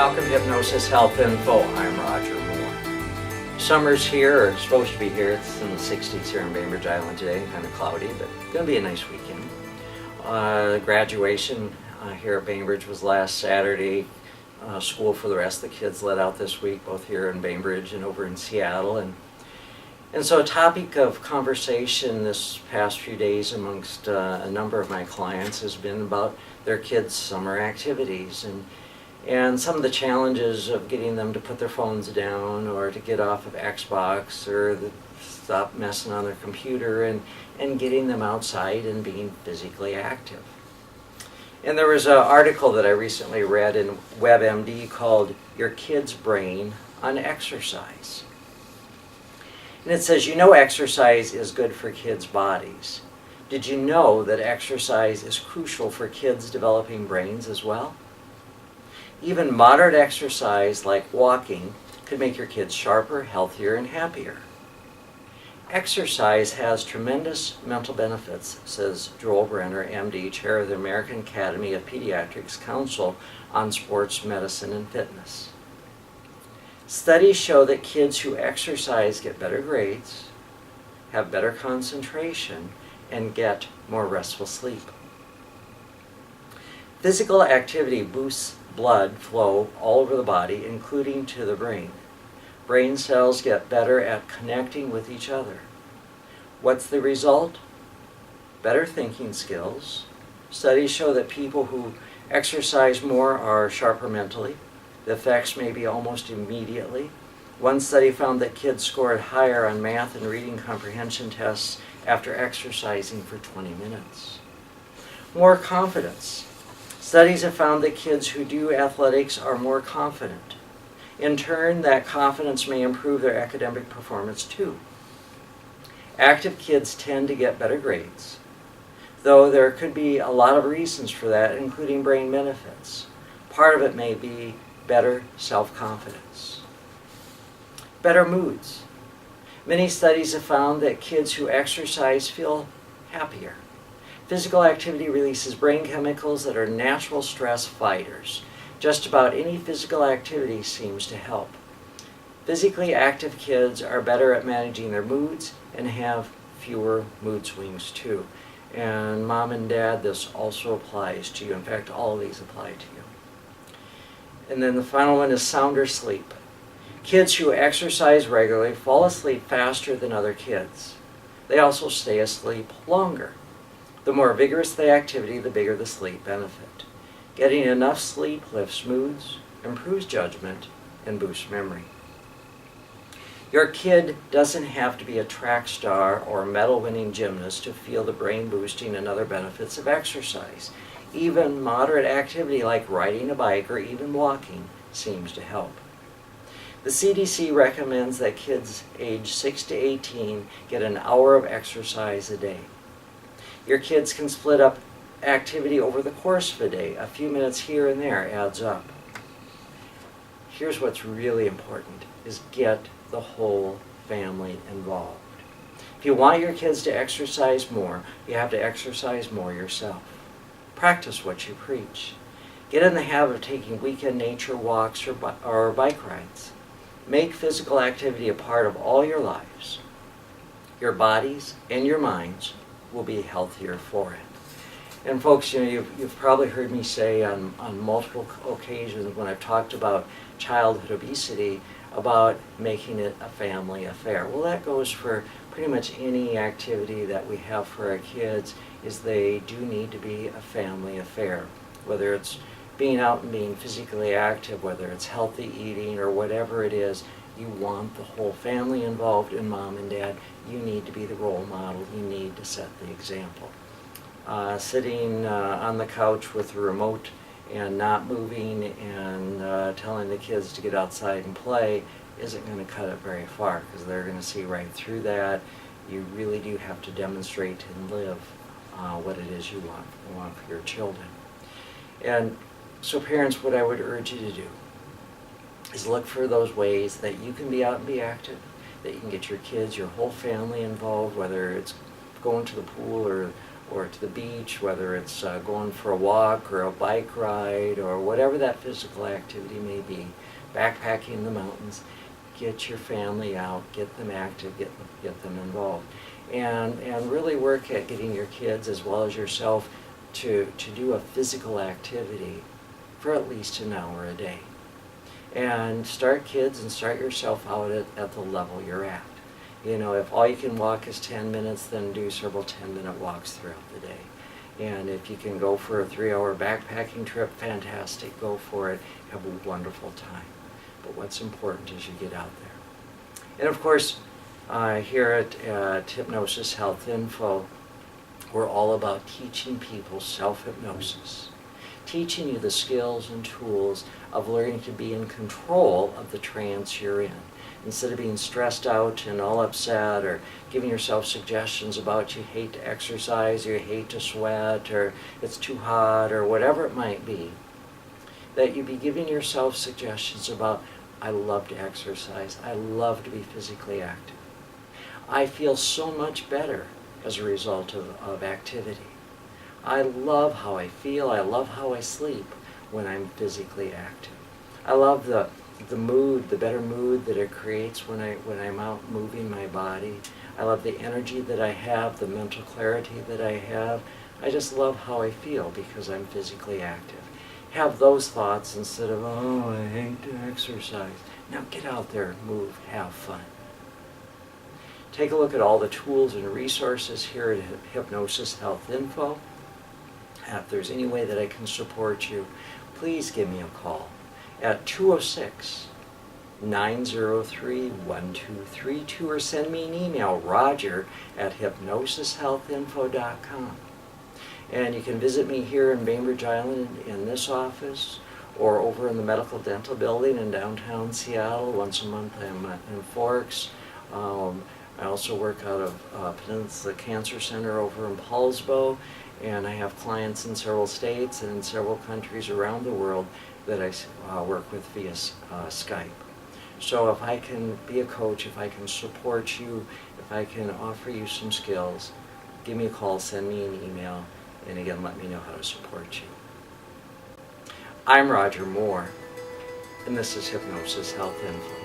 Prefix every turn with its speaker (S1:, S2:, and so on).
S1: Welcome to Hypnosis Health Info. I'm Roger Moore. Summer's here, or supposed to be here. It's in the 60s here in Bainbridge Island today. Kind of cloudy, but going to be a nice weekend. Graduation here at Bainbridge was last Saturday. School for the rest of the kids let out this week, both here in Bainbridge and over in Seattle. And so a topic of conversation this past few days amongst a number of my clients has been about their kids' summer activities and some of the challenges of getting them to put their phones down or to get off of Xbox or stop messing on their computer and getting them outside and being physically active. And there was an article that I recently read in WebMD called Your Kid's Brain on Exercise. And it says, you know exercise is good for kids' bodies. Did you know that exercise is crucial for kids' developing brains as well? Even moderate exercise like walking could make your kids sharper, healthier, and happier. Exercise has tremendous mental benefits, says Joel Brenner, MD, chair of the American Academy of Pediatrics Council on Sports Medicine and Fitness. Studies show that kids who exercise get better grades, have better concentration, and get more restful sleep. Physical activity boosts blood flow all over the body, including to the brain. Brain cells get better at connecting with each other. What's the result? Better thinking skills. Studies show that people who exercise more are sharper mentally. The effects may be almost immediately. One study found that kids scored higher on math and reading comprehension tests after exercising for 20 minutes. More confidence. Studies have found that kids who do athletics are more confident. In turn, that confidence may improve their academic performance too. Active kids tend to get better grades, though there could be a lot of reasons for that, including brain benefits. Part of it may be better self-confidence. Better moods. Many studies have found that kids who exercise feel happier. Physical activity releases brain chemicals that are natural stress fighters. Just about any physical activity seems to help. Physically active kids are better at managing their moods and have fewer mood swings too. And mom and dad, this also applies to you. In fact, all of these apply to you. And then the final one is sounder sleep. Kids who exercise regularly fall asleep faster than other kids. They also stay asleep longer. The more vigorous the activity, the bigger the sleep benefit. Getting enough sleep lifts moods, improves judgment, and boosts memory. Your kid doesn't have to be a track star or medal-winning gymnast to feel the brain-boosting and other benefits of exercise. Even moderate activity like riding a bike or even walking seems to help. The CDC recommends that kids age 6 to 18 get an hour of exercise a day. Your kids can split up activity over the course of a day. A few minutes here and there adds up. Here's what's really important, is get the whole family involved. If you want your kids to exercise more, you have to exercise more yourself. Practice what you preach. Get in the habit of taking weekend nature walks or bike rides. Make physical activity a part of all your lives. Your bodies and your minds will be healthier for it. And folks, you've probably heard me say on multiple occasions when I've talked about childhood obesity about making it a family affair. Well, that goes for pretty much any activity that we have for our kids, is they do need to be a family affair. Whether it's being out and being physically active, whether it's healthy eating or whatever it is, you want the whole family involved, and mom and dad, you need to be the role model. You need to set the example. Sitting on the couch with the remote and not moving and telling the kids to get outside and play isn't going to cut it very far, because they're going to see right through that. You really do have to demonstrate and live what it is you want for your children. And so parents, what I would urge you to do is look for those ways that you can be out and be active, that you can get your kids, your whole family involved, whether it's going to the pool or to the beach, whether it's going for a walk or a bike ride or whatever that physical activity may be, backpacking in the mountains. Get your family out, get them active, get them involved. And really work at getting your kids as well as yourself to do a physical activity for at least an hour a day. And start kids and start yourself out at the level you're at. You know, if all you can walk is 10 minutes, then do several 10-minute walks throughout the day. And if you can go for a 3-hour backpacking trip, fantastic, go for it, have a wonderful time. But what's important is you get out there. And of course, here at Hypnosis Health Info, we're all about teaching people self-hypnosis, teaching you the skills and tools of learning to be in control of the trance you're in. Instead of being stressed out and all upset or giving yourself suggestions about you hate to exercise, or you hate to sweat, or it's too hot, or whatever it might be, that you be giving yourself suggestions about, I love to exercise, I love to be physically active. I feel so much better as a result of activity. I love how I feel, I love how I sleep when I'm physically active. I love the mood, the better mood that it creates when I'm out moving my body. I love the energy that I have, the mental clarity that I have. I just love how I feel because I'm physically active. Have those thoughts instead of, oh, I hate to exercise. Now get out there, move, have fun. Take a look at all the tools and resources here at Hypnosis Health Info. If there's any way that I can support you, please give me a call at 206-903-1232 or send me an email, roger@hypnosishealthinfo.com. And you can visit me here in Bainbridge Island in this office or over in the Medical Dental Building in downtown Seattle. Once a month I'm in Forks. I also work out of Peninsula Cancer Center over in Paulsbo, and I have clients in several states and in several countries around the world that I work with via Skype. So if I can be a coach, if I can support you, if I can offer you some skills, give me a call, send me an email, and again, let me know how to support you. I'm Roger Moore, and this is Hypnosis Health Info.